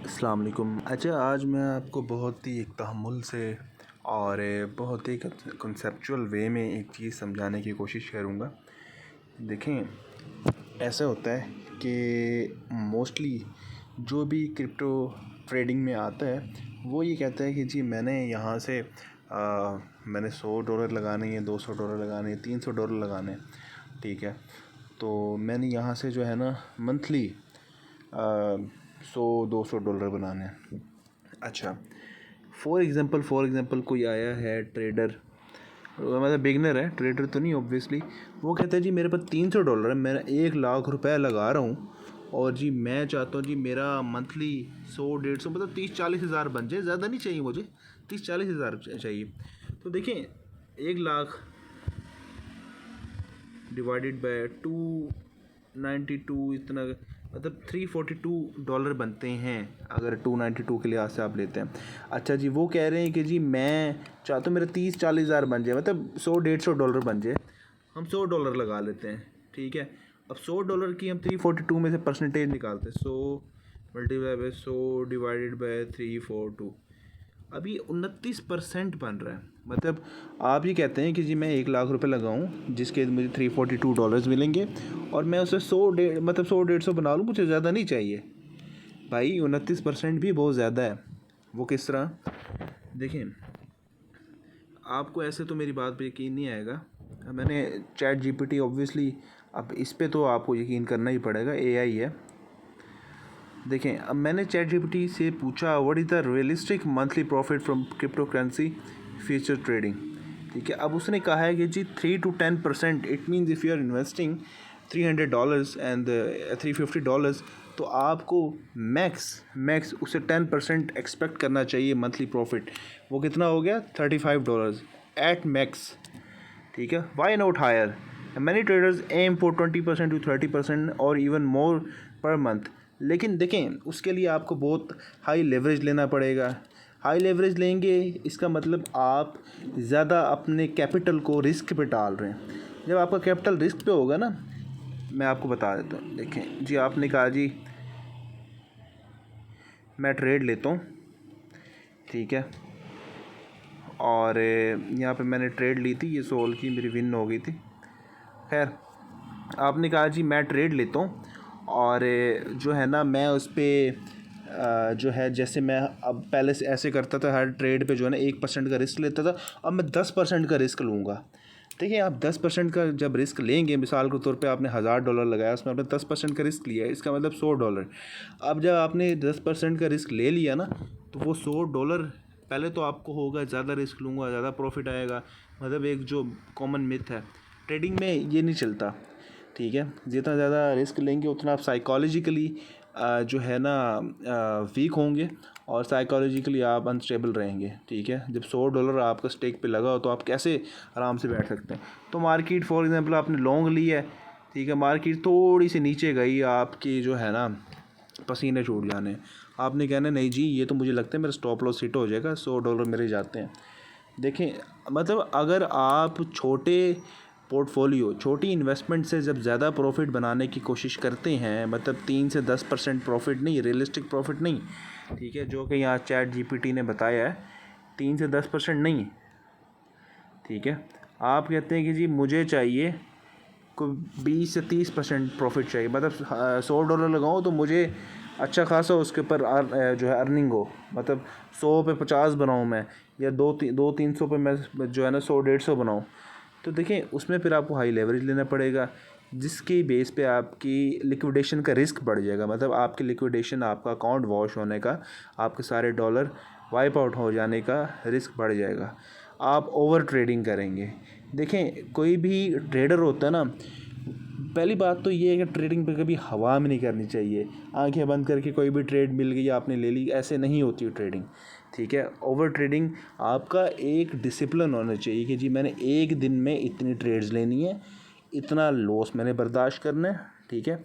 अस्सलाम वालेकुम। अच्छा, आज मैं आपको बहुत ही एक तहम्मुल से और बहुत ही कंसेप्चुअल वे में एक चीज़ समझाने की कोशिश करूँगा। देखें, ऐसा होता है कि मोस्टली जो भी क्रिप्टो ट्रेडिंग में आता है वो ये कहता है कि जी मैंने यहाँ से मैंने $100 लगाने हैं, $200 लगाने हैं, $300 लगाने हैं, ठीक है। तो मैंने यहाँ से जो है ना मंथली 100-200 डॉलर बनाने हैं। अच्छा, फॉर एग्ज़ाम्पल कोई आया है ट्रेडर, मतलब बिगनर है, ट्रेडर तो नहीं ऑब्वियसली। वो कहता है जी मेरे पास $300 है, मैं 1 लाख रुपए लगा रहा हूँ और जी मैं चाहता हूँ जी मेरा मंथली 100-150 मतलब 30-40 हज़ार बन जाए। ज़्यादा नहीं चाहिए मुझे, 30-40 हज़ार चाहिए। तो देखें, 1 लाख डिवाइडेड बाय 292, इतना मतलब $342 बनते हैं अगर 292 के लिहाज से आप लेते हैं। अच्छा जी, वो कह रहे हैं कि जी मैं चाहता हूँ मेरा 30-40 हज़ार बन जाए, मतलब $100-150 बन जाए। हम $100 लगा लेते हैं, ठीक है। अब $100 की हम 342 में से परसेंटेज निकालते हैं। 100 मल्टीप्लाई बाय 100 डिवाइडेड बाय 342, अभी 29% बन रहा है। मतलब आप ये कहते हैं कि जी मैं 1 लाख रुपए लगाऊं जिसके मुझे $342 मिलेंगे और मैं उसे 100-150 बना लूँ, मुझे ज़्यादा नहीं चाहिए। भाई 29% भी बहुत ज़्यादा है। वो किस तरह? देखें, आपको ऐसे तो मेरी बात पे यकीन नहीं आएगा। मैंने चैट जीपीटी ऑब्वियसली, अब इस पे तो आपको यकीन करना ही पड़ेगा, एआई है। देखें, अब मैंने चैट जीपीटी से पूछा what is the realistic monthly profit from crypto currency future trading, ठीक है। अब उसने कहा है कि जी 3 to 10%, it means if you are investing $300 and $350, तो आपको मैक्स उसे 10% एक्सपेक्ट करना चाहिए मंथली प्रॉफिट। वो कितना हो गया? $35 एट मैक्स, ठीक है। Why not higher? Many traders aim for 20% to 30% और इवन मोर पर मंथ। लेकिन देखें, उसके लिए आपको बहुत हाई लेवरेज लेना पड़ेगा। हाई लेवरेज लेंगे इसका मतलब आप ज़्यादा अपने कैपिटल को रिस्क पे डाल रहे हैं। जब आपका कैपिटल रिस्क पे होगा ना, मैं आपको बता देता हूँ। देखें जी, आपने कहा जी मैं ट्रेड लेता हूँ, ठीक है, और यहाँ पे मैंने ट्रेड ली थी, ये 100 की मेरी विन हो गई थी। खैर, आपने कहा जी मैं ट्रेड लेता हूँ और जो है ना मैं उस पर जो है, जैसे मैं अब पहले से ऐसे करता था, हर ट्रेड पे जो है ना 1% का रिस्क लेता था, अब मैं 10% का रिस्क लूँगा। देखिए, आप 10% का जब रिस्क लेंगे, मिसाल के तौर पे आपने $1000 लगाया, उसमें आपने 10% का रिस्क लिया है, इसका मतलब $100। अब जब आपने 10% का रिस्क ले लिया ना, तो वो $100 पहले तो आपको होगा ज़्यादा रिस्क लूँगा ज़्यादा प्रॉफिट आएगा। मतलब एक जो कॉमन मिथ है ट्रेडिंग में, ये नहीं चलता, ठीक है। जितना ज़्यादा रिस्क लेंगे उतना आप साइकोलॉजिकली जो है ना वीक होंगे और साइकोलॉजिकली आप अनस्टेबल रहेंगे, ठीक है। जब $100 आपका स्टेक पे लगा हो तो आप कैसे आराम से बैठ सकते हैं? तो मार्केट फॉर एग्जांपल आपने लॉन्ग ली है, ठीक है, मार्केट थोड़ी सी नीचे गई, आपकी जो है ना पसीने छूट जाने, आपने कहना नहीं जी ये तो मुझे लगता है मेरा स्टॉप लॉस हिट हो जाएगा, $100 मेरे जाते हैं। देखें, मतलब अगर आप छोटे पोर्टफोलियो, छोटी इन्वेस्टमेंट से जब ज़्यादा प्रॉफिट बनाने की कोशिश करते हैं, मतलब 3 से 10% प्रॉफिट नहीं, रियलिस्टिक प्रॉफिट नहीं, ठीक है, जो कि यहाँ चैट जीपीटी ने बताया है, 3 से 10% नहीं, ठीक है। आप कहते हैं कि जी मुझे चाहिए कोई 20 से 30% प्रॉफिट चाहिए, मतलब $100 लगाऊँ तो मुझे अच्छा खासा उसके ऊपर जो है अर्निंग हो, मतलब 100 पे 50 बनाऊँ मैं, या 200-300 पे मैं जो है ना 100-150 बनाऊँ। तो देखें, उसमें फिर आपको हाई लेवरेज लेना पड़ेगा, जिसकी बेस पे आपकी लिक्विडेशन का रिस्क बढ़ जाएगा। मतलब आपकी लिक्विडेशन, आपका अकाउंट वॉश होने का, आपके सारे डॉलर वाइप आउट हो जाने का रिस्क बढ़ जाएगा। आप ओवर ट्रेडिंग करेंगे। देखें, कोई भी ट्रेडर होता है ना, पहली बात तो ये है कि ट्रेडिंग पे कभी हवा में नहीं करनी चाहिए। आंखें बंद करके कोई भी ट्रेड मिल गई आपने ले ली, ऐसे नहीं होती ट्रेडिंग, ठीक है। ओवर ट्रेडिंग, आपका एक डिसिप्लिन होना चाहिए कि जी मैंने एक दिन में इतनी ट्रेड्स लेनी है, इतना लॉस मैंने बर्दाश्त करना है, ठीक है।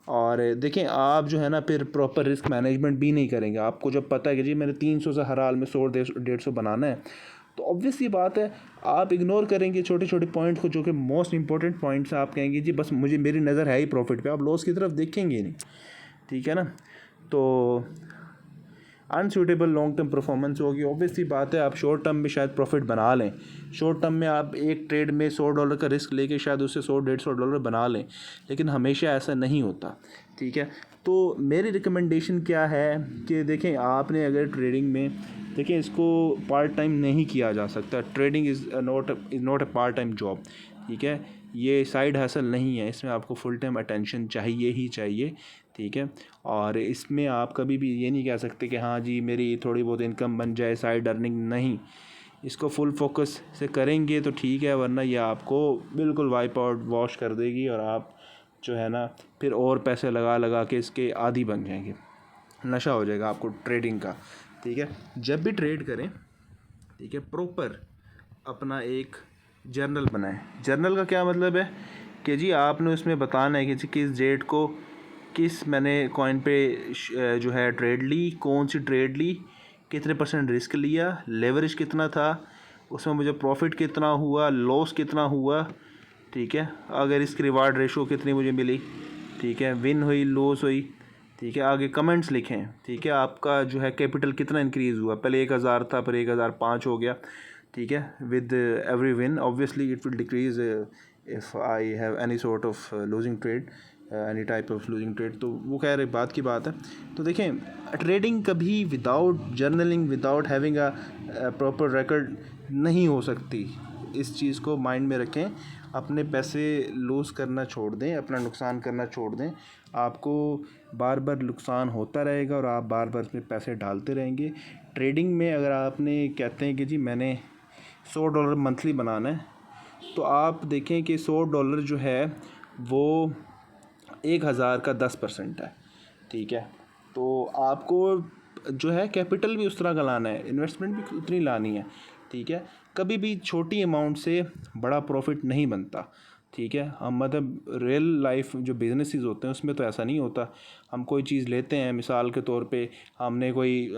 और देखें, आप जो है ना फिर प्रॉपर रिस्क मैनेजमेंट भी नहीं करेंगे। आपको जब पता है कि जी मैंने 300 से हर हाल में 100-150 बनाना है, तो ऑब्वियस ये बात है आप इग्नोर करेंगे छोटे छोटे पॉइंट्स को, जो कि मोस्ट इंपॉर्टेंट पॉइंट्स हैं। आप कहेंगे जी बस मुझे, मेरी नज़र है ही प्रॉफिट पे, आप लॉस की तरफ देखेंगे नहीं, ठीक है ना। तो अनसूटेबल लॉन्ग टर्म परफॉर्मेंस होगी। ऑब्वियसली बात है, आप शॉर्ट टर्म में शायद प्रॉफिट बना लें, शॉर्ट टर्म में आप एक ट्रेड में $100 का रिस्क लेके शायद उससे $100-150 बना लें, लेकिन हमेशा ऐसा नहीं होता, ठीक है। तो मेरी रिकमेंडेशन क्या है कि देखें, आपने अगर ट्रेडिंग में देखें, इसको पार्ट टाइम नहीं किया जा सकता। Trading is not a part time job, ठीक है। ये साइड हसल नहीं है, इसमें आपको फुल टाइम अटेंशन चाहिए ही चाहिए, ठीक है। और इसमें आप कभी भी ये नहीं कह सकते कि हाँ जी मेरी थोड़ी बहुत इनकम बन जाए, साइड अर्निंग नहीं। इसको फुल फोकस से करेंगे तो ठीक है, वरना ये आपको बिल्कुल वाइप आउट वॉश कर देगी और आप जो है ना फिर और पैसे लगा लगा के इसके आदी बन जाएंगे, नशा हो जाएगा आपको ट्रेडिंग का, ठीक है। जब भी ट्रेड करें, ठीक है, प्रॉपर अपना एक जर्नल बनाएं। जर्नल का क्या मतलब है कि जी आपने उसमें बताना है कि जी किस डेट को किस मैंने कॉइन पे जो है ट्रेड ली, कौन सी ट्रेड ली, कितने % रिस्क लिया, लेवरेज कितना था, उसमें मुझे प्रॉफिट कितना हुआ, लॉस कितना हुआ, ठीक है, अगर रिस्क रिवार्ड रेशो कितनी मुझे मिली, ठीक है, विन हुई लॉस हुई, ठीक है। आगे कमेंट्स लिखें, ठीक है, आपका जो है कैपिटल कितना इंक्रीज़ हुआ, पहले 1000 था फिर 1005 हो गया, ठीक है। With every win obviously it will decrease if I have any sort of losing trade, any type of losing trade, तो वो खैर एक बात की बात है। तो देखें, ट्रेडिंग कभी without journaling, without having a proper record नहीं हो सकती। इस चीज़ को माइंड में रखें, अपने पैसे लूज़ करना छोड़ दें, अपना नुकसान करना छोड़ दें। आपको बार बार नुकसान होता रहेगा और आप बार बार उसमें पैसे डालते रहेंगे। ट्रेडिंग में अगर आपने कहते हैं कि जी मैंने $100 मंथली बनाना है, तो आप देखें कि $100 जो है वो 1000 का 10% है, ठीक है। तो आपको जो है कैपिटल भी उस तरह का लाना है, इन्वेस्टमेंट भी उतनी लानी है, ठीक है। कभी भी छोटी अमाउंट से बड़ा प्रॉफिट नहीं बनता, ठीक है। हम मतलब रियल लाइफ जो बिजनेसेस होते हैं उसमें तो ऐसा नहीं होता। हम कोई चीज़ लेते हैं, मिसाल के तौर पे हमने कोई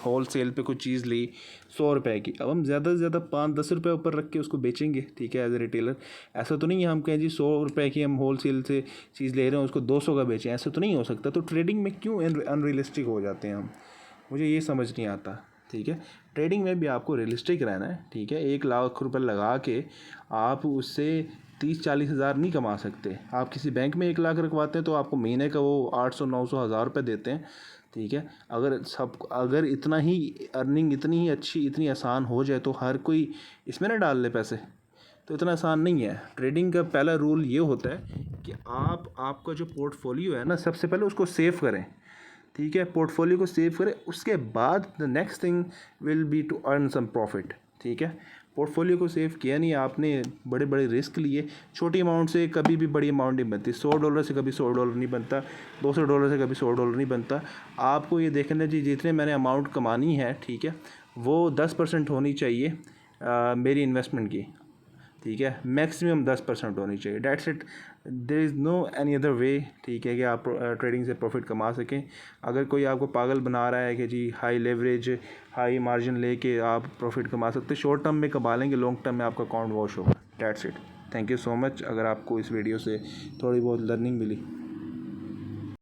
होल सेल पे कोई चीज़ ली $100 की, अब हम ज़्यादा से ज़्यादा 5-10 रुपये ऊपर रख के उसको बेचेंगे, ठीक है, एज ए रिटेलर। ऐसा तो नहीं है हम कहें जी $100 की हम होल सेल से चीज़ ले रहे हैं उसको 200 का बेचें, ऐसा तो नहीं हो सकता। तो ट्रेडिंग में क्यों अनरियलिस्टिक हो जाते हैं हम, मुझे ये समझ नहीं आता, ठीक है। ट्रेडिंग में भी आपको रियलिस्टिक रहना है, ठीक है। 1 लाख रुपये लगा के आप उससे 30-40 हज़ार नहीं कमा सकते। आप किसी बैंक में 1 लाख रखवाते हैं तो आपको महीने का वो 800-900 हज़ार रुपये देते हैं, ठीक है। अगर इतना ही अर्निंग इतनी ही अच्छी, इतनी आसान हो जाए तो हर कोई इसमें ना डाल ले पैसे, तो इतना आसान नहीं है। ट्रेडिंग का पहला रूल ये होता है कि आपका जो पोर्टफोलियो है ना, सबसे पहले उसको सेव करें, ठीक है। पोर्टफोलियो को सेव करें, उसके बाद the next thing will be to earn some profit, ठीक है। पोर्टफोलियो को सेव किया नहीं आपने, बड़े बड़े रिस्क लिए, छोटी अमाउंट से कभी भी बड़ी अमाउंट नहीं बनती। $100 से कभी $100 नहीं बनता, $200 से कभी $100 नहीं बनता। आपको ये देखना जी जितने मैंने अमाउंट कमानी है, ठीक है, वो 10% होनी चाहिए मेरी इन्वेस्टमेंट की, ठीक है। मैक्सिमम 10% होनी चाहिए, that's it. There is no any other way, ठीक है, कि आप ट्रेडिंग से प्रॉफिट कमा सकें। अगर कोई आपको पागल बना रहा है कि जी हाई लेवरेज, हाई मार्जिन लेके आप प्रॉफिट कमा सकते, शॉर्ट टर्म में कमा लेंगे, लॉन्ग टर्म में आपका अकाउंट वॉश होगा। That's it. Thank you so much. अगर आपको इस वीडियो से थोड़ी बहुत लर्निंग मिली